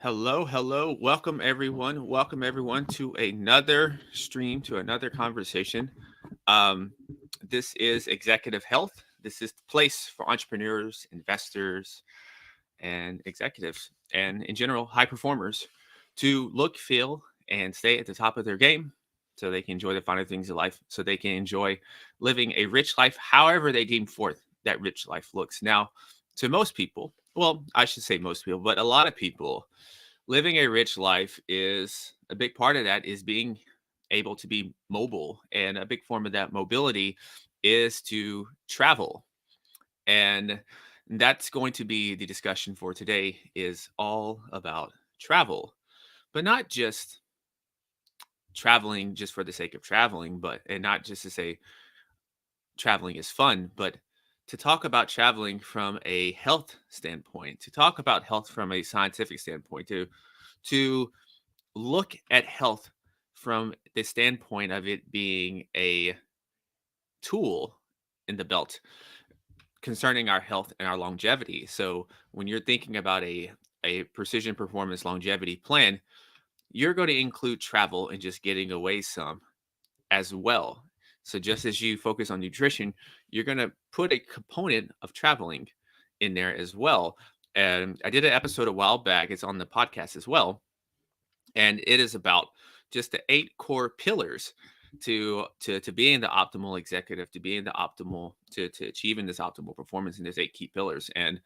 Hello, hello. Welcome everyone. Welcome everyone to another stream, to another conversation. Um, this is Executive Health. This is the place for entrepreneurs, investors, and executives, and in general, high performers to look, feel, and stay at the top of their game so they can enjoy the finer things of life, so they can enjoy living a rich life, however they deem forth that rich life looks. Now, to most people, well, I should say most people, but a lot of people, living a rich life is a big part of that is being able to be mobile, and a big form of that mobility is to travel. And that's going to be the discussion for today, is all about travel, but not just traveling just for the sake of traveling, but and not just to say traveling is fun, but to talk about traveling from a health standpoint, to talk about health from a scientific standpoint, to look at health from the standpoint of it being a tool in the belt concerning our health and our longevity. So when you're thinking about a precision performance longevity plan, you're going to include travel and just getting away some as well. So just as you focus on nutrition, you're going to put a component of traveling in there as well. And I did an episode a while back. It's on the podcast as well, and it is about just the 8 core pillars to being the optimal executive, to being the optimal to achieving this optimal performance. And there's 8 key pillars, and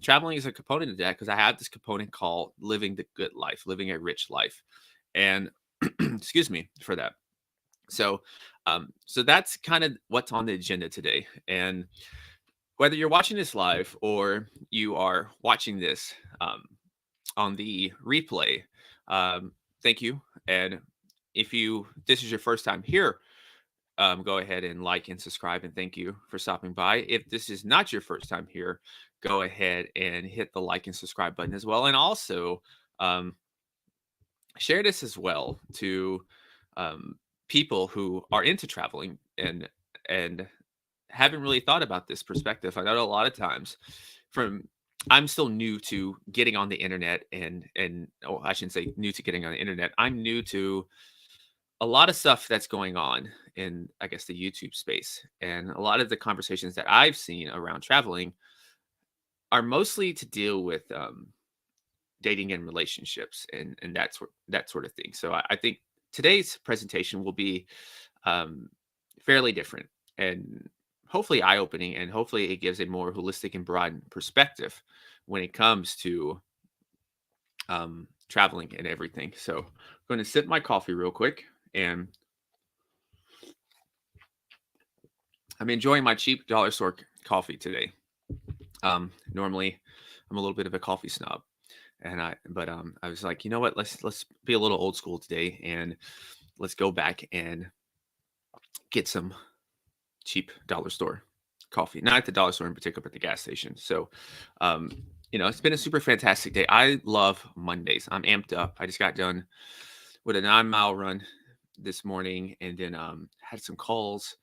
traveling is a component of that, because I have this component called living the good life, living a rich life. And excuse me for that. So that's kind of what's on the agenda today. And whether you're watching this live or you are watching this on the replay, um, thank you. And if you this is your first time here, go ahead and like and subscribe, and thank you for stopping by. If this is not your first time here, go ahead and hit the like and subscribe button as well. And also, um, share this as well to um, people who are into traveling and haven't really thought about this perspective. I know a lot of times, from I'm still new to getting on the internet, and oh, I shouldn't say new to getting on the internet. I'm new to a lot of stuff that's going on in, I guess, the YouTube space. And a lot of the conversations that I've seen around traveling are mostly to deal with dating and relationships, and that sort of thing. So I think today's presentation will be um, fairly different, and hopefully eye opening, and hopefully it gives a more holistic and broad perspective when it comes to traveling and everything. So I'm going to sip my coffee real quick, and I'm enjoying my cheap dollar store coffee today. Normally, I'm a little bit of a coffee snob, and I was like, you know what? Let's be a little old school today, and let's go back and get some cheap dollar store coffee. Not at the dollar store in particular, but the gas station. So, um, it's been a super fantastic day. I love Mondays. I'm amped up. I just got done with a 9-mile run this morning, and then had some calls,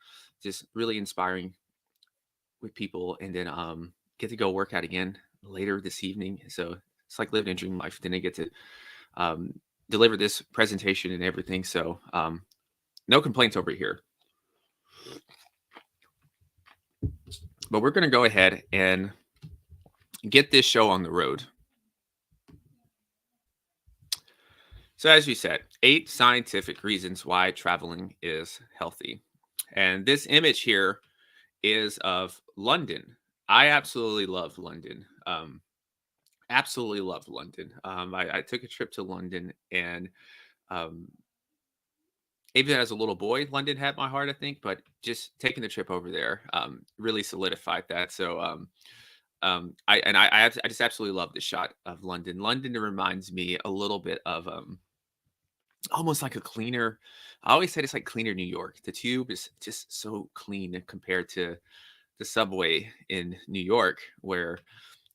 just really inspiring with people, and then get to go work out again later this evening. So it's like living a dream life. Then I get to um, deliver this presentation and everything. So no complaints over here. But we're going to go ahead and get this show on the road. So as you said, 8 scientific reasons why traveling is healthy. And this image here is of London. I absolutely love London. Absolutely love London. I took a trip to London, and um, even as a little boy, London had my heart, I think. But just taking the trip over there really solidified that. So I just absolutely love the shot of London. London reminds me a little bit of almost like a cleaner. I always said it's like cleaner New York. The tube is just so clean compared to the subway in New York, where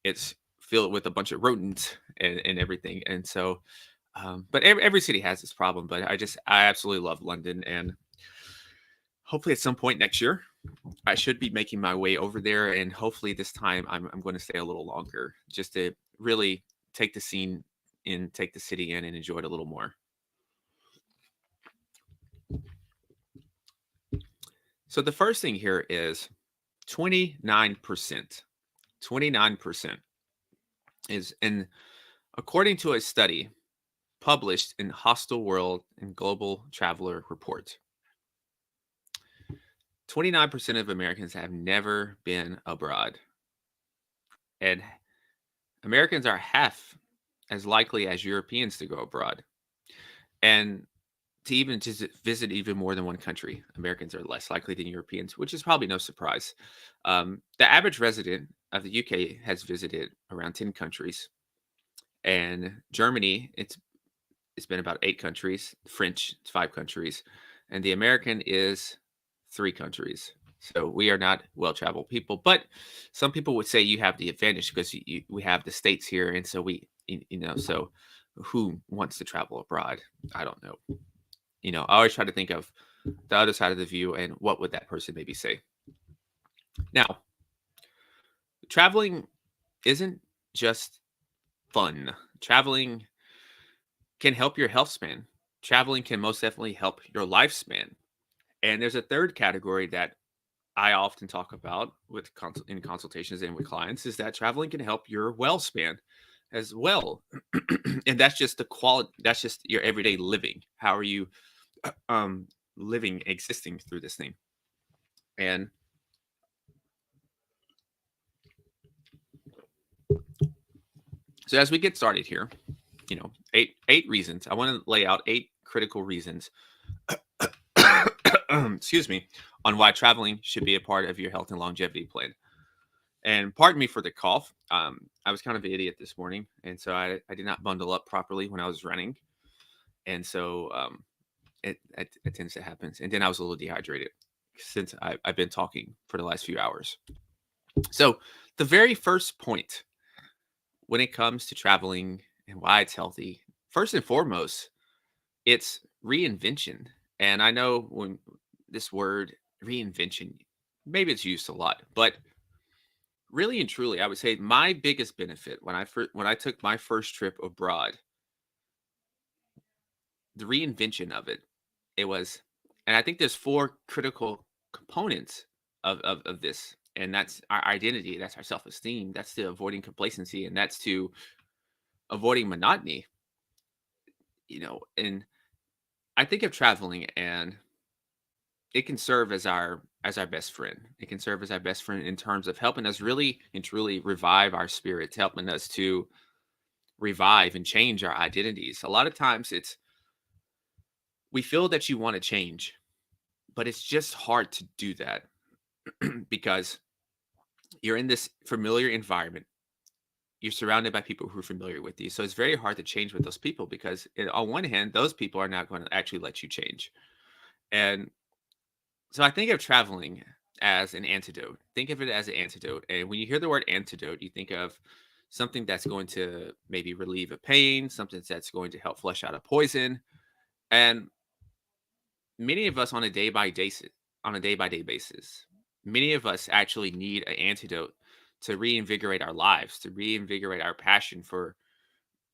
it's filled with a bunch of rodents and everything. And so, but every city has this problem. But I absolutely love London, and hopefully at some point next year, I should be making my way over there. And hopefully this time I'm going to stay a little longer, just to really take the scene and take the city in and enjoy it a little more. So the first thing here is 29%. 29% is, and according to a study published in Hostel World and Global Traveler Report, 29% of Americans have never been abroad. And Americans are half as likely as Europeans to go abroad. And to even just visit even more than one country, Americans are less likely than Europeans, which is probably no surprise. The average resident of the UK has visited around 10 countries. And Germany, it's been about 8 countries. French, it's 5 countries. And the American is 3 countries. So we are not well-traveled people. But some people would say you have the advantage because we have the states here. And so so who wants to travel abroad? I don't know. I always try to think of the other side of the view and what would that person maybe say. Now, traveling isn't just fun. Traveling can help your health span. Traveling can most definitely help your lifespan. And there's a third category that I often talk about in consultations and with clients is that traveling can help your well span as well. And that's just the quality, that's just your everyday living. How are you existing through this thing? And so as we get started here, eight reasons. I want to lay out 8 critical reasons excuse me, on why traveling should be a part of your health and longevity plan. And pardon me for the cough. I was kind of an idiot this morning, and so I did not bundle up properly when I was running, and so it tends to happen. And then I was a little dehydrated since I've been talking for the last few hours. So the very first point when it comes to traveling and why it's healthy, first and foremost, it's reinvention. And I know when this word reinvention, maybe it's used a lot, but really and truly, I would say my biggest benefit when I took my first trip abroad, the reinvention of it, it was, and I think there's 4 critical components of this, and that's our identity, that's our self-esteem, that's to avoiding complacency, and that's to avoiding monotony. And I think of traveling, and it can serve as our best friend. It can serve as our best friend in terms of helping us really and truly revive our spirits, helping us to revive and change our identities. A lot of times we feel that you want to change, but it's just hard to do that because you're in this familiar environment. You're surrounded by people who are familiar with you. So it's very hard to change with those people because on one hand, those people are not going to actually let you change. And so I think of traveling as an antidote. Think of it as an antidote. And when you hear the word antidote, you think of something that's going to maybe relieve a pain, something that's going to help flush out a poison. And many of us on a day-by-day basis, many of us actually need an antidote to reinvigorate our lives, to reinvigorate our passion for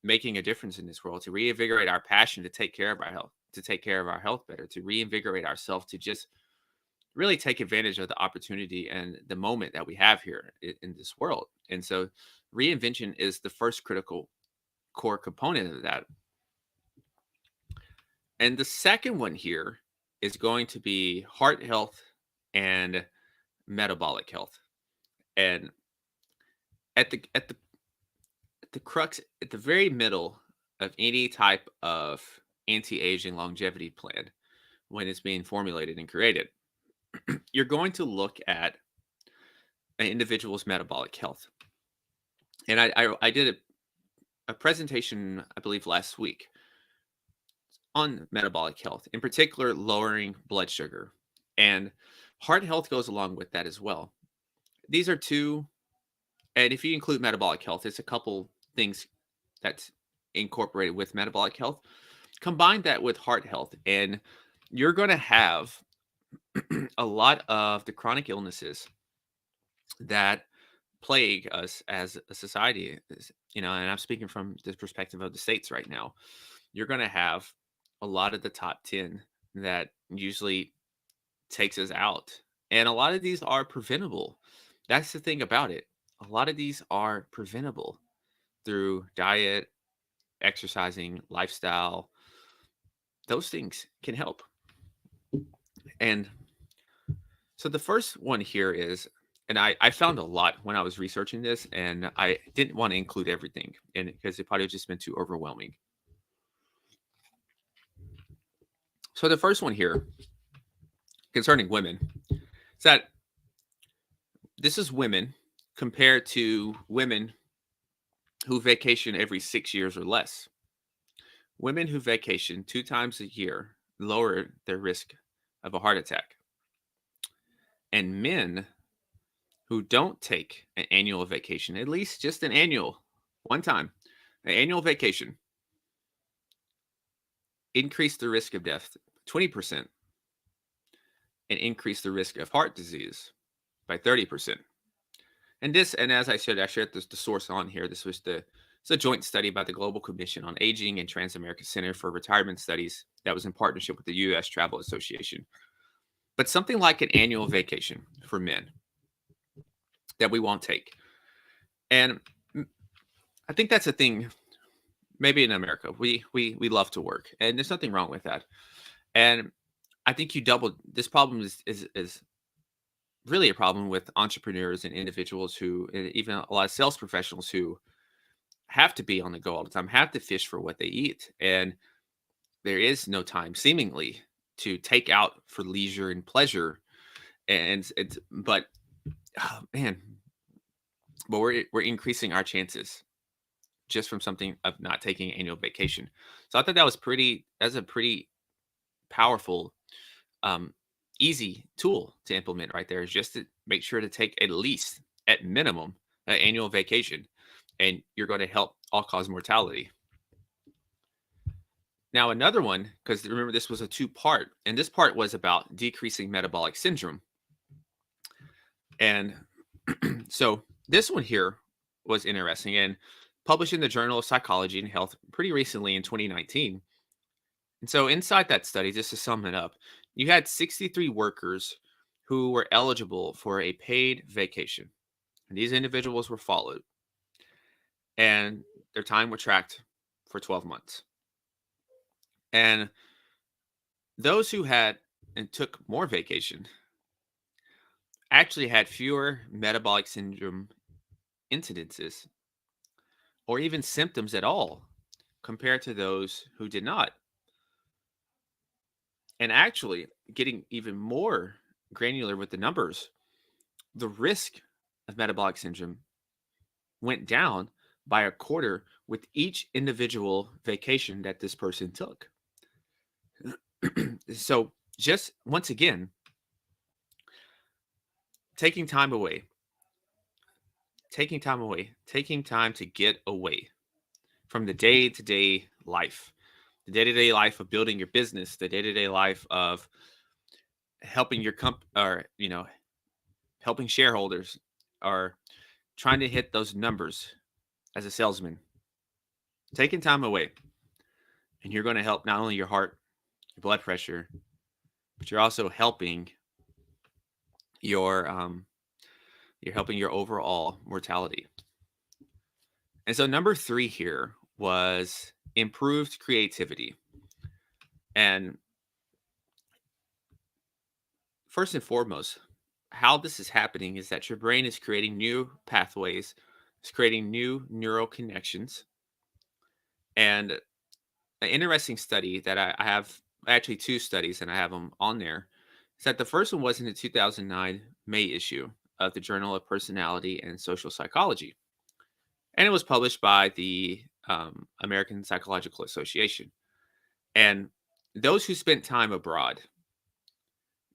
making a difference in this world, to reinvigorate our passion to take care of our health, to take care of our health better, to reinvigorate ourselves, to just really take advantage of the opportunity and the moment that we have here in this world. And so reinvention is the first critical core component of that. And the second one here is going to be heart health and metabolic health. And at the crux, at the very middle of any type of anti-aging longevity plan, when it's being formulated and created, you're going to look at an individual's metabolic health. And I did a presentation, I believe, last week on metabolic health, in particular, lowering blood sugar. And heart health goes along with that as well. These are 2, and if you include metabolic health, it's a couple things that's incorporated with metabolic health. Combine that with heart health, and you're going to have a lot of the chronic illnesses that plague us as a society. And I'm speaking from the perspective of the States right now. You're going to have a lot of the top 10 that usually takes us out. And a lot of these are preventable. That's the thing about it. A lot of these are preventable through diet, exercising, lifestyle. Those things can help. And so the first one here is, and I found a lot when I was researching this, and I didn't want to include everything in it because it probably just been too overwhelming. So the first one here concerning women is that this is women compared to women who vacation every 6 years or less. Women who vacation 2 times a year lower their risk of a heart attack. And men who don't take an annual vacation, at least just an annual, one time, an annual vacation, increase the risk of death 20% and increase the risk of heart disease by 30%. And as I said, I shared the source on here. It's a joint study by the Global Commission on Aging and Trans-American Center for Retirement Studies that was in partnership with the U.S. Travel Association. But something like an annual vacation for men that we won't take. And I think that's a thing, maybe in America. We love to work, and there's nothing wrong with that. And I think this problem is really a problem with entrepreneurs and individuals and even a lot of sales professionals who have to be on the go all the time, have to fish for what they eat. And there is no time seemingly to take out for leisure and pleasure. And but oh, man, but we're increasing our chances just from something of not taking annual vacation. So I thought that's a pretty powerful, easy tool to implement right there, is just to make sure to take at least, at minimum, an annual vacation, and you're going to help all-cause mortality. Now, another one, because remember this was a two-part, and this part was about decreasing metabolic syndrome. And so this one here was interesting and published in the Journal of Psychology and Health pretty recently in 2019. And so inside that study, just to sum it up, you had 63 workers who were eligible for a paid vacation. And these individuals were followed, and their time were tracked for 12 months. And those who had and took more vacation actually had fewer metabolic syndrome incidences or even symptoms at all compared to those who did not. And actually, getting even more granular with the numbers, the risk of metabolic syndrome went down by a quarter with each individual vacation that this person took. So just once again, taking time to get away from the day-to-day life, the day-to-day life of building your business, the day-to-day life of helping your helping shareholders, or trying to hit those numbers as a salesman. Taking time away, and you're going to help not only your heart, your blood pressure, but you're also helping your overall mortality. And so number 3 here was improved creativity. And first and foremost, how this is happening is that your brain is creating new pathways, it's creating new neural connections. And an interesting study that I have, actually 2 studies, and I have them on there, is that the first one was in the 2009 May issue of the Journal of Personality and Social Psychology. And it was published by the American Psychological Association. And those who spent time abroad,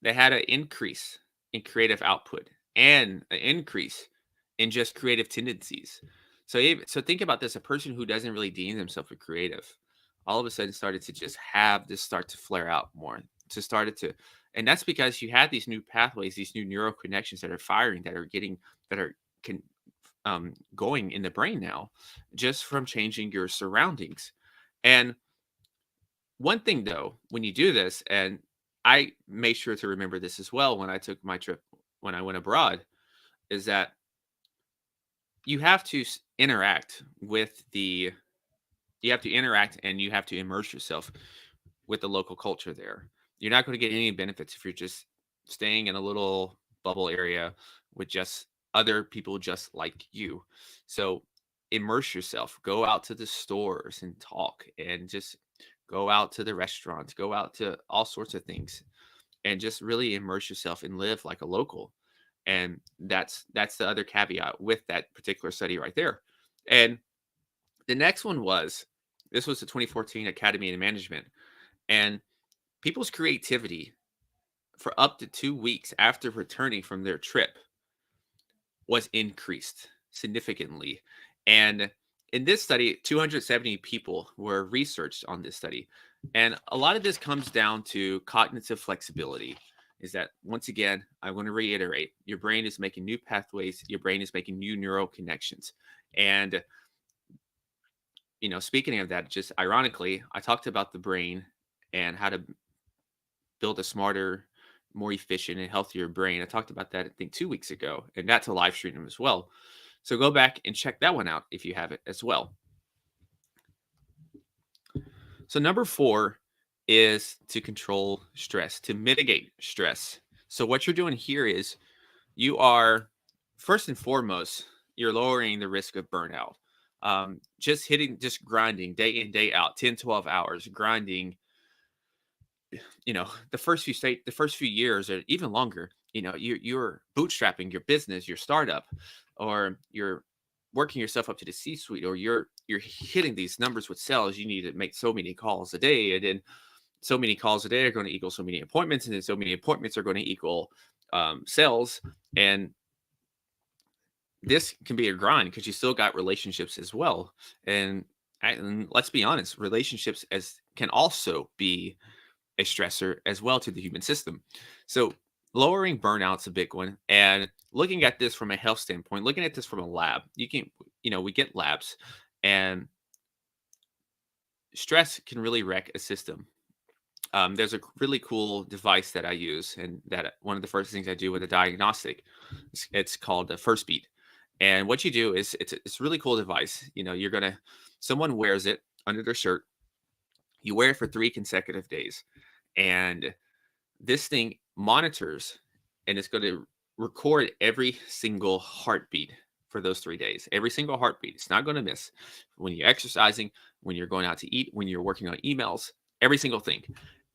they had an increase in creative output and an increase in just creative tendencies. So think about this: a person who doesn't really deem themselves a creative, all of a sudden started to just have this start to flare out more. And that's because you had these new pathways, these new neural connections that are firing, that are going in the brain now, just from changing your surroundings. And one thing though, when you do this, and I made sure to remember this as well when I took my trip when I went abroad, is that you have to interact with the you have to interact and you have to immerse yourself with the local culture there. You're not going to get any benefits if you're just staying in a little bubble area with just other people just like you. So immerse yourself, go out to the stores and talk, and just go out to the restaurants, go out to all sorts of things, and just really immerse yourself and live like a local. And that's the other caveat with that particular study right there. And the next one was, this was the 2014 Academy in Management, and people's creativity for up to 2 weeks after returning from their trip was increased significantly. And in this study, 270 people were researched on this study. And a lot of this comes down to cognitive flexibility. Is that, once again, I want to reiterate, your brain is making new pathways, your brain is making new neural connections. And, speaking of that, just ironically, I talked about the brain and how to build a smarter, more efficient, and healthier brain. I talked about that, I think, 2 weeks ago, and that's a live stream as well. So go back and check that one out if you have it as well. So number 4 is to control stress, to mitigate stress. So what you're doing here is you are, first and foremost, you're lowering the risk of burnout. Just grinding day in, day out, 10, 12 hours, grinding, the first few years or even longer, you're bootstrapping your business, your startup, or you're working yourself up to the C-suite, or you're hitting these numbers with sales. You need to make so many calls a day, and then so many calls a day are going to equal so many appointments, and then so many appointments are going to equal sales. And this can be a grind because you still got relationships as well. And let's be honest, relationships as can also be a stressor as well to the human system. So lowering burnout's a big one. And looking at this from a health standpoint, looking at this from a lab, we get labs, and stress can really wreck a system. There's a really cool device that I use, and that one of the first things I do with a diagnostic, it's called the Firstbeat. And what you do is, it's a really cool device. Someone wears it under their shirt. You wear it for 3 consecutive days, and this thing monitors, and it's going to record every single heartbeat for those 3 days. Every single heartbeat. It's not going to miss. When you're exercising, when you're going out to eat, when you're working on emails, every single thing.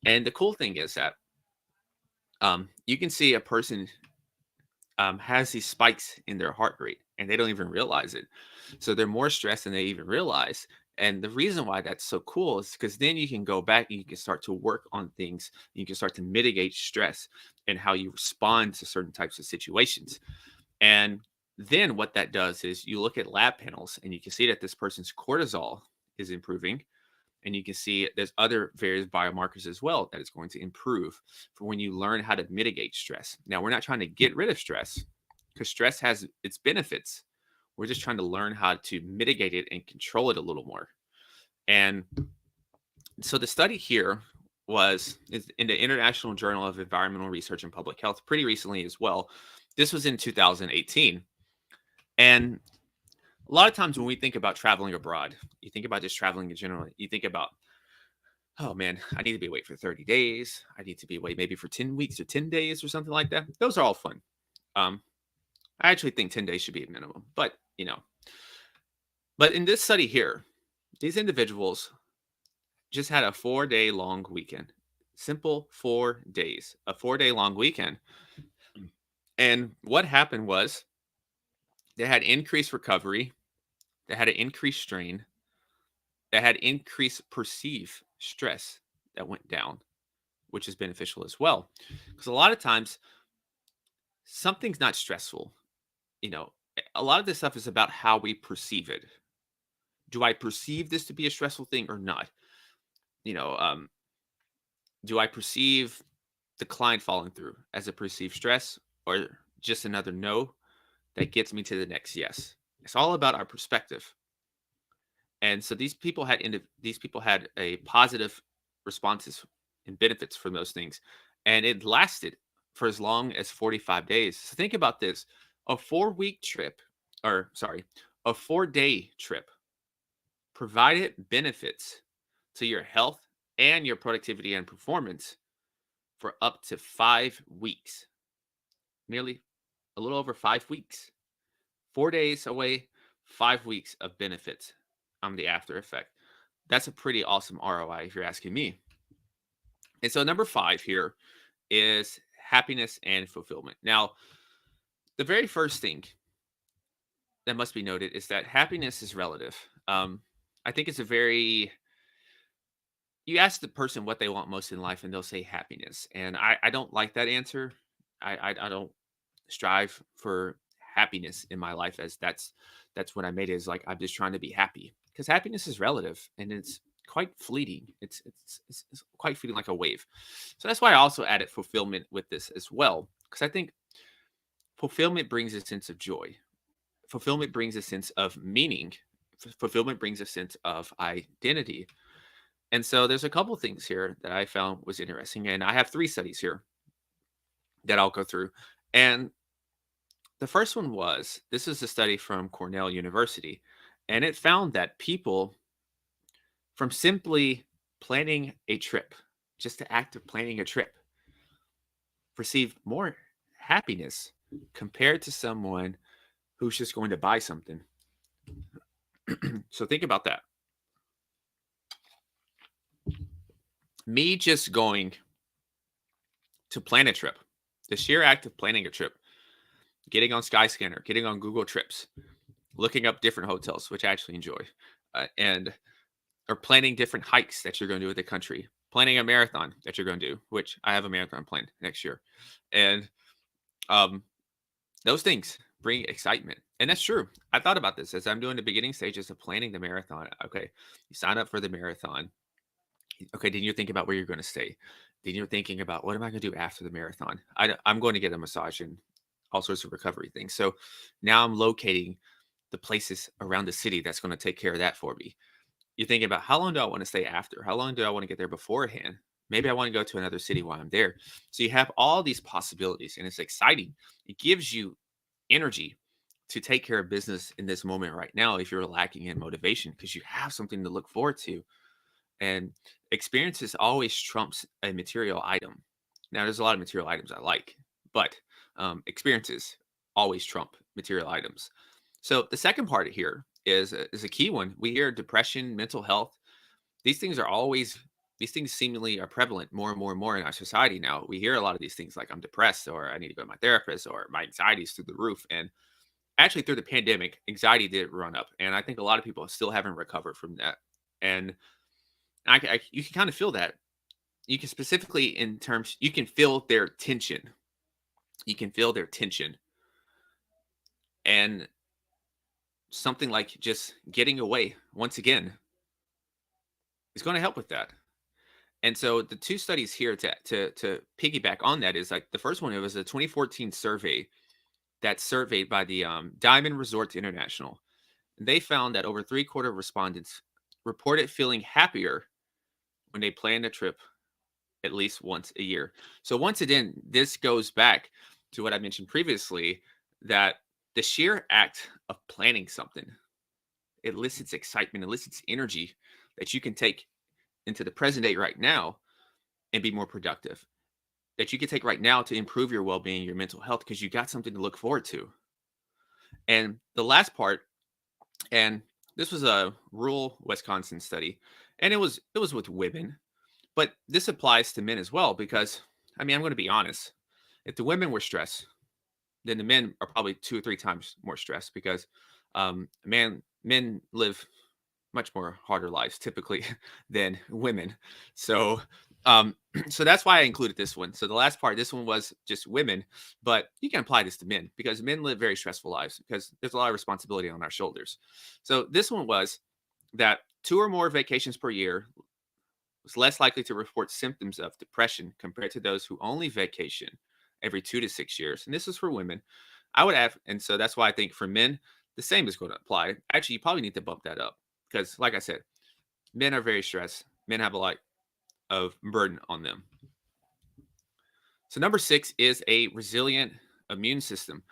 And the cool thing is that you can see a person has these spikes in their heart rate, and they don't even realize it. So they're more stressed than they even realize. And the reason why that's so cool is because then you can go back and you can start to work on things. You can start to mitigate stress and how you respond to certain types of situations. And then what that does is you look at lab panels and you can see that this person's cortisol is improving. And you can see there's other various biomarkers as well that is going to improve for when you learn how to mitigate stress. Now, we're not trying to get rid of stress, because stress has its benefits. We're just trying to learn how to mitigate it and control it a little more. And so the study here is in the International Journal of Environmental Research and Public Health pretty recently as well. This was in 2018. And a lot of times when we think about traveling abroad, you think about just traveling in general, you think about, oh man, I need to be away for 30 days. I need to be away maybe for 10 weeks or 10 days or something like that. Those are all fun. I actually think 10 days should be a minimum, but in this study here, these individuals just had a 4-day long weekend. Simple 4 days, a 4-day long weekend. And what happened was they had increased recovery, they had an increased strain, they had increased perceived stress that went down, which is beneficial as well. Because a lot of times something's not stressful. A lot of this stuff is about how we perceive it. Do I perceive this to be a stressful thing or not? You know, um, do I perceive the client falling through as a perceived stress, or just another no that gets me to the next yes? It's all about our perspective. And so these people had a positive responses and benefits from those things, and it lasted for as long as 45 days. So think about this: a 4-week trip, or sorry, a 4-day trip provided benefits to your health and your productivity and performance for up to 5 weeks, nearly a little over 5 weeks. 4 days away, 5 weeks of benefits on the after effect. That's a pretty awesome ROI if you're asking me. And so number 5 here is happiness and fulfillment. Now, the very first thing that must be noted is that happiness is relative. I think it's a very you ask the person what they want most in life, and they'll say happiness. And I don't like that answer. I don't strive for happiness in my life, as that's what I made it, is like I'm just trying to be happy, because happiness is relative and it's quite fleeting. It's quite fleeting, like a wave. So that's why I also added fulfillment with this as well, because I think fulfillment brings a sense of joy. Fulfillment brings a sense of meaning. Fulfillment brings a sense of identity. And so there's a couple things here that I found was interesting, and I have 3 studies here that I'll go through. And the first one was, this is a study from Cornell University, and it found that people, from simply planning a trip, just the act of planning a trip, received more happiness compared to someone who's just going to buy something. So think about that. Me just going to plan a trip, the sheer act of planning a trip, getting on Skyscanner, getting on Google Trips, looking up different hotels, which I actually enjoy, and or planning different hikes that you're going to do with the country, planning a marathon that you're going to do, which I have a marathon planned next year, and um, those things bring excitement, and that's true. I thought about this as I'm doing the beginning stages of planning the marathon. Okay, you sign up for the marathon. Okay, then you're thinking about where you're going to stay. Then you're thinking about, what am I going to do after the marathon? I'm going to get a massage and all sorts of recovery things. So now I'm locating the places around the city that's going to take care of that for me. You're thinking about, how long do I want to stay after? How long do I want to get there beforehand? Maybe I want to go to another city while I'm there. So you have all these possibilities, and it's exciting. It gives you energy to take care of business in this moment right now if you're lacking in motivation, because you have something to look forward to. And experiences always trumps a material item. Now, there's a lot of material items I like, but experiences always trump material items. So the second part here is a key one. We hear depression, mental health. These things are always these things seemingly are prevalent more and more and more in our society now. We hear a lot of these things like, I'm depressed, or I need to go to my therapist, or my anxiety is through the roof. And actually, through the pandemic, anxiety did run up, and I think a lot of people still haven't recovered from that. And you can kind of feel that. You can specifically, in terms, you can feel their tension. You can feel their tension, and something like just getting away once again is going to help with that. And so the 2 studies here to piggyback on that is, like, the first one, it was a 2014 survey that's surveyed by the Diamond Resorts International. And they found that over 3/4 of respondents reported feeling happier when they planned a trip at least once a year. So once again, this goes back to what I mentioned previously, that the sheer act of planning something elicits excitement, elicits energy that you can take into the present day right now and be more productive. That you can take right now to improve your well-being, your mental health, because you got something to look forward to. And the last part, and this was a rural Wisconsin study, and it was with women. But this applies to men as well, because, I mean, I'm going to be honest. If the women were stressed, then the men are probably 2 or 3 times more stressed, because men live much more harder lives typically than women. So so that's why I included this one. So the last part, this one was just women, but you can apply this to men, because men live very stressful lives because there's a lot of responsibility on our shoulders. So this one was that 2 or more vacations per year was less likely to report symptoms of depression compared to those who only vacation every 2 to 6 years. And this is for women. I would have, and so that's why I think for men, the same is going to apply. Actually, you probably need to bump that up because, like I said, men are very stressed. Men have a lot of burden on them. So, number six is a resilient immune system.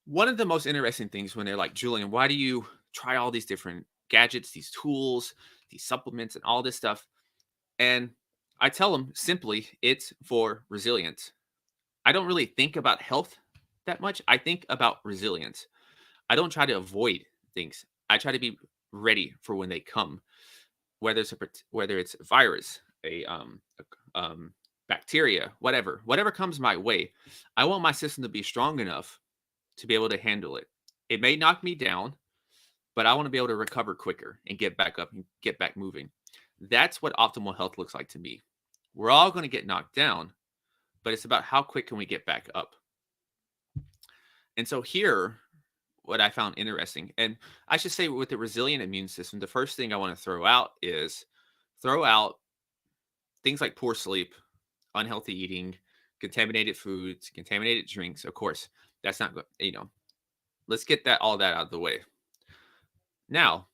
One of the most interesting things when they're like, Julian, why do you try all these different gadgets, these tools, these supplements, and all this stuff? And I tell them simply, it's for resilience. I don't really think about health that much. I think about resilience. I don't try to avoid things. I try to be ready for when they come, whether it's a virus, bacteria, whatever comes my way. I want my system to be strong enough to be able to handle it. It may knock me down, but I want to be able to recover quicker and get back up and get back moving. That's what optimal health looks like to me. We're all going to get knocked down, but it's about how quick can we get back up. And so here, what I found interesting, and I should say with the resilient immune system, the first thing I want to throw out things like poor sleep, unhealthy eating, contaminated foods, contaminated drinks. Of course, that's not good. Let's get all that out of the way. Now,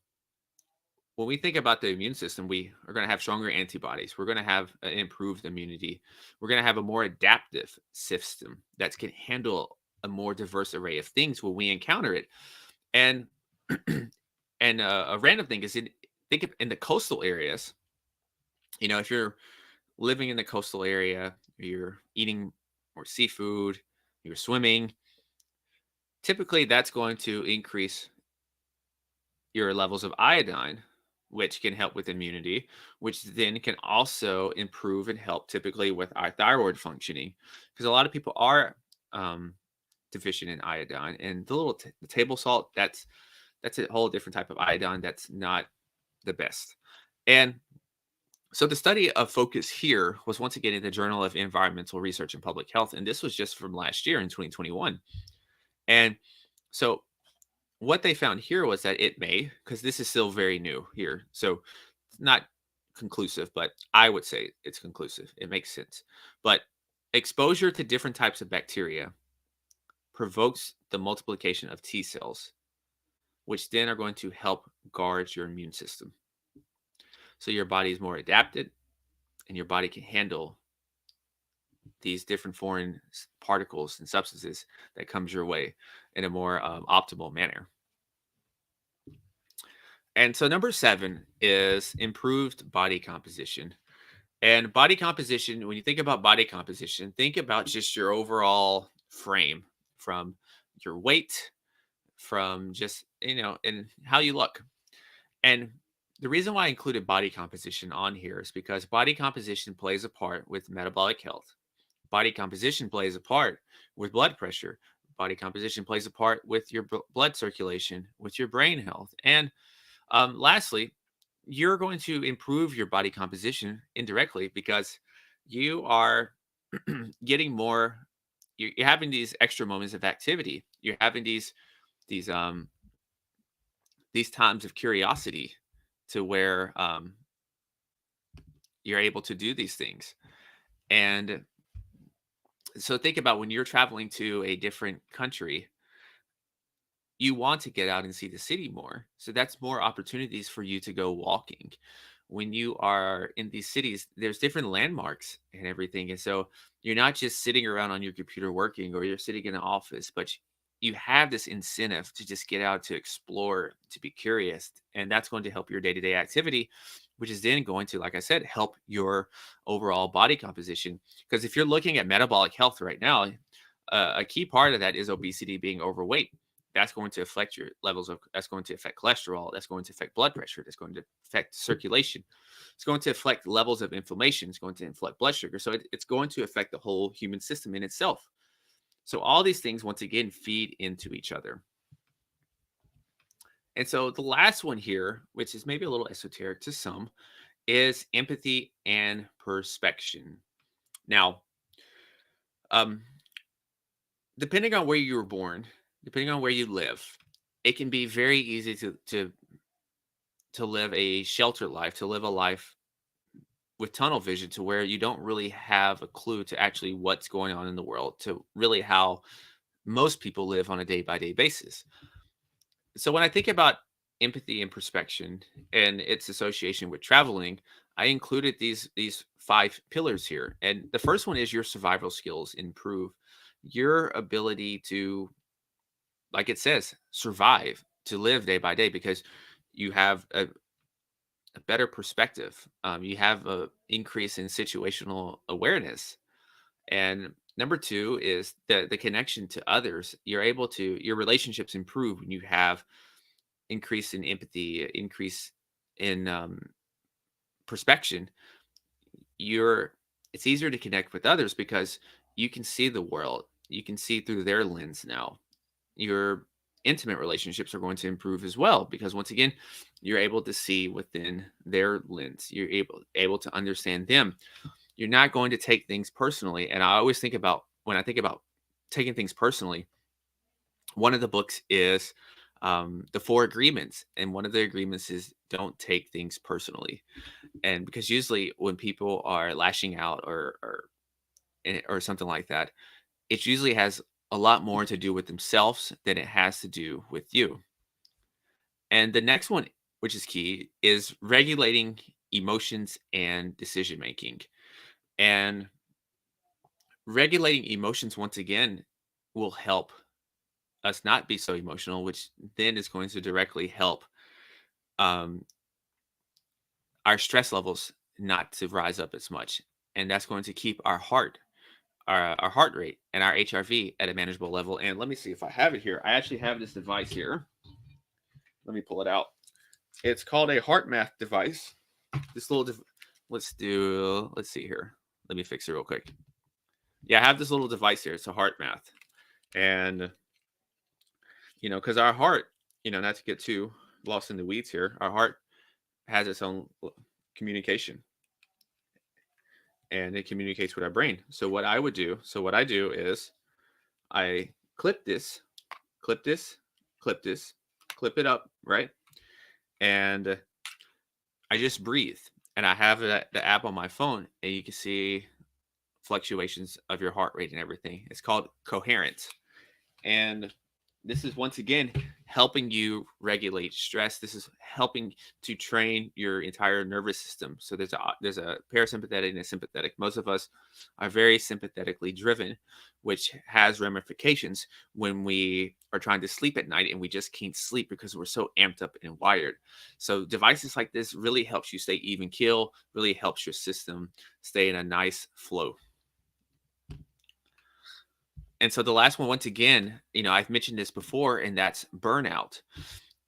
when we think about the immune system, we are going to have stronger antibodies. We're going to have an improved immunity. We're going to have a more adaptive system that can handle a more diverse array of things when we encounter it. And a random thing is think of in the coastal areas. If you're living in the coastal area, you're eating more seafood, you're swimming. Typically, that's going to increase your levels of iodine, which can help with immunity, which then can also improve and help typically with our thyroid functioning. Because a lot of people are deficient in iodine, and the table salt, that's a whole different type of iodine that's not the best. And so the study of focus here was once again in the Journal of Environmental Research and Public Health, and this was just from last year in 2021. And so what they found here was that it may, because this is still very new here, so it's not conclusive, but I would say it's conclusive. It makes sense. But exposure to different types of bacteria provokes the multiplication of T cells, which then are going to help guard your immune system. So your body is more adapted and your body can handle these different foreign particles and substances that comes your way in a more optimal manner. And so number 7 is improved body composition. And body composition, when you think about body composition, think about just your overall frame, from your weight, from just, and how you look. And the reason why I included body composition on here is because body composition plays a part with metabolic health. Body composition plays a part with blood pressure. Body composition plays a part with your blood circulation, with your brain health. And lastly, you're going to improve your body composition indirectly because you are getting more. You're having these extra moments of activity. You're having these times of curiosity to where you're able to do these things. And so think about when you're traveling to a different country, you want to get out and see the city more. So that's more opportunities for you to go walking. When you are in these cities, there's different landmarks and everything. And so you're not just sitting around on your computer working, or you're sitting in an office, but you have this incentive to just get out, to explore, to be curious. And that's going to help your day-to-day activity, which is then going to, like I said, help your overall body composition. Because if you're looking at metabolic health right now, a key part of that is obesity, being overweight. That's going to affect your levels of, that's going to affect cholesterol. That's going to affect blood pressure. That's going to affect circulation. It's going to affect levels of inflammation. It's going to affect blood sugar. So it's going to affect the whole human system in itself. So all these things, once again, feed into each other. And so the last one here, which is maybe a little esoteric to some, is empathy and perspection. Now, depending on where you were born, depending on where you live, it can be very easy to live a sheltered life, to live a life with tunnel vision, to where you don't really have a clue to actually what's going on in the world, to really how most people live on a day by day basis. So when I think about empathy and perspection and its association with traveling, I included these five pillars here. And the first one is your survival skills improve. Your ability to, like it says, survive, to live day by day, because you have a better perspective. You have a increase in situational awareness. And number two is the connection to others. Your relationships improve when you have increase in empathy, increase in perspection. You're It's easier to connect with others because you can see the world. You can see through their lens now. Your intimate relationships are going to improve as well because once again, you're able to see within their lens. You're able to understand them. You're not going to take things personally. And I always think about when I think about taking things personally, one of the books is the Four Agreements, and one of the agreements is don't take things personally. And because usually when people are lashing out or something like that, it usually has a lot more to do with themselves than it has to do with you. And the next one, which is key, is regulating emotions and decision making. And regulating emotions, once again, will help us not be so emotional, which then is going to directly help um, our stress levels not to rise up as much. And that's going to keep our heart rate and our HRV at a manageable level. And let me see if I have it here. I actually have this device here. Let me pull it out. It's called a heart math device. This little, let's see here. Let me fix it real quick. Yeah, I have this little device here. It's a heart math. And, because our heart, not to get too lost in the weeds here, our heart has its own communication and it communicates with our brain. What I do is I clip this, clip this, clip it up, right? And I just breathe. And I have the app on my phone, and you can see fluctuations of your heart rate and everything. It's called Coherence. And this is once again helping you regulate stress. This is helping to train your entire nervous system. So there's a parasympathetic and a sympathetic. Most of us are very sympathetically driven, which has ramifications when we are trying to sleep at night and we just can't sleep because we're so amped up and wired. So devices like this really helps you stay even keel, really helps your system stay in a nice flow. And so the last one, once again, I've mentioned this before, and that's burnout.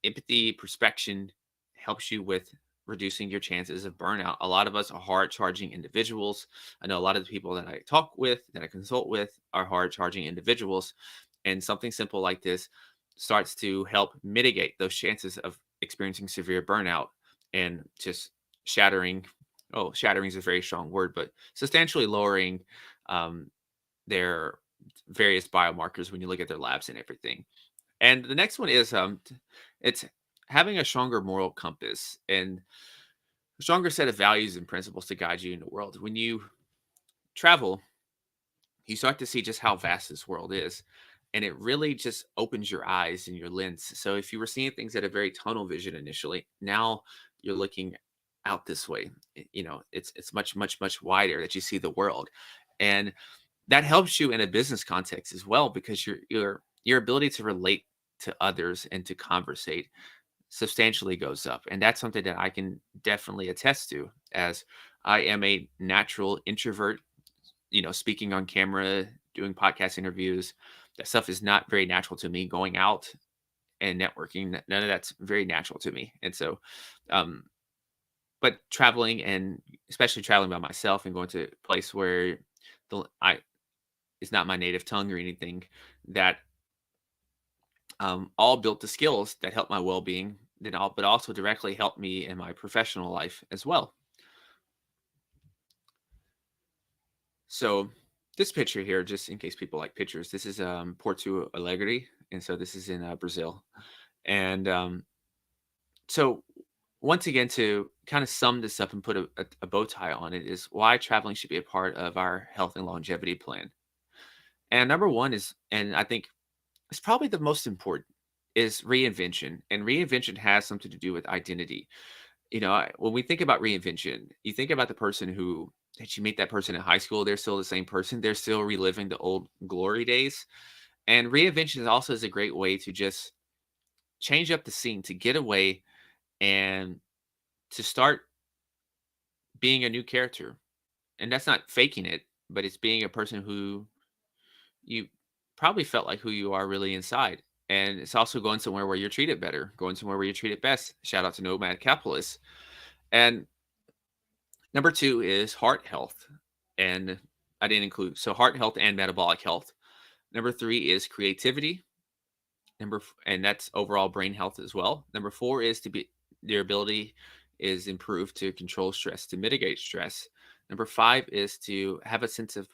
Empathy, perspection helps you with reducing your chances of burnout. A lot of us are hard charging individuals. I know a lot of the people that I talk with, that I consult with, are hard charging individuals. And something simple like this starts to help mitigate those chances of experiencing severe burnout and just shattering. Oh, shattering is a very strong word, but substantially lowering um, their various biomarkers when you look at their labs and everything. And the next one is it's having a stronger moral compass and a stronger set of values and principles to guide you in the world. When you travel, you start to see just how vast this world is. And it really just opens your eyes and your lens. So if you were seeing things at a very tunnel vision initially, now you're looking out this way. It's much, much, much wider that you see the world. And that helps you in a business context as well because your ability to relate to others and to conversate substantially goes up. And that's something that I can definitely attest to, as I am a natural introvert. Speaking on camera, doing podcast interviews, that stuff is not very natural to me. Going out and networking, none of that's very natural to me. And so um but traveling, and especially traveling by myself and going to a place where the I is not my native tongue or anything, that all built the skills that help my well-being, but also directly help me in my professional life as well. So this picture here, just in case people like pictures, this is Porto Alegre, and so this is in Brazil. And so once again, to kind of sum this up and put a bow tie on it, is why traveling should be a part of our health and longevity plan. And number one is, and I think it's probably the most important, is reinvention, and reinvention has something to do with identity. When we think about reinvention, you think about the person who that you meet that person in high school, they're still the same person. They're still reliving the old glory days. And reinvention is also is a great way to just change up the scene, to get away and to start being a new character. And that's not faking it, but it's being a person who you probably felt like who you are really inside. And it's also going somewhere where you're treated better, going somewhere where you're treated best. Shout out to Nomad Capitalists. And number two is heart health. And I didn't include so heart health and metabolic health. Number three is creativity. And that's overall brain health as well. Number four is to be their ability is improved to control stress, to mitigate stress. Number five is to have a sense of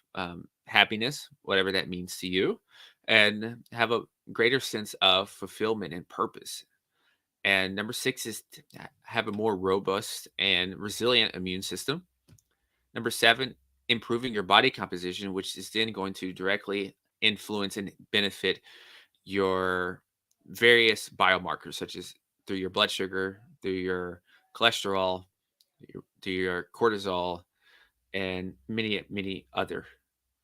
happiness, whatever that means to you, and have a greater sense of fulfillment and purpose. And number six is to have a more robust and resilient immune system. Number seven, improving your body composition, which is then going to directly influence and benefit your various biomarkers, such as through your blood sugar, through your cholesterol, through your cortisol, and many, many other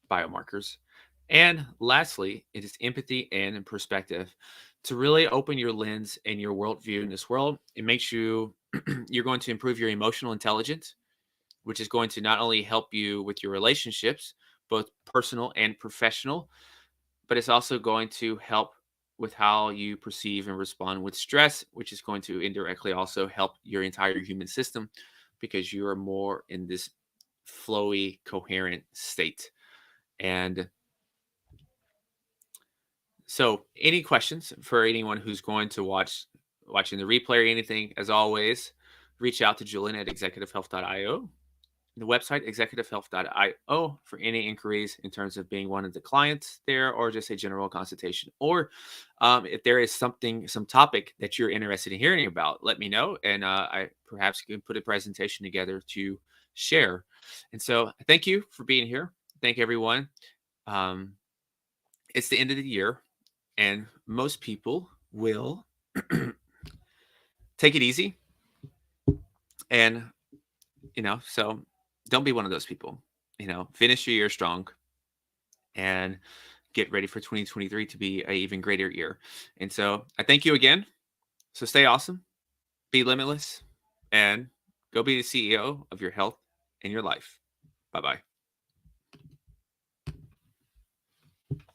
biomarkers. And lastly, it is empathy and perspective to really open your lens and your worldview in this world. It makes you, you're going to improve your emotional intelligence, which is going to not only help you with your relationships, both personal and professional, but it's also going to help with how you perceive and respond with stress, which is going to indirectly also help your entire human system because you are more in this flowy, coherent state. And so, any questions for anyone who's going to watching the replay or anything, as always, reach out to Julian at executivehealth.io. The website executivehealth.io for any inquiries in terms of being one of the clients there or just a general consultation. Or if there is some topic that you're interested in hearing about, let me know. And I perhaps can put a presentation together to share. And so thank you for being here. Thank everyone. Um, it's the end of the year, and most people will take it easy. And, so don't be one of those people. Finish your year strong and get ready for 2023 to be a even greater year. And so I thank you again. So stay awesome, be limitless, and go be the CEO of your health and your life. Bye bye.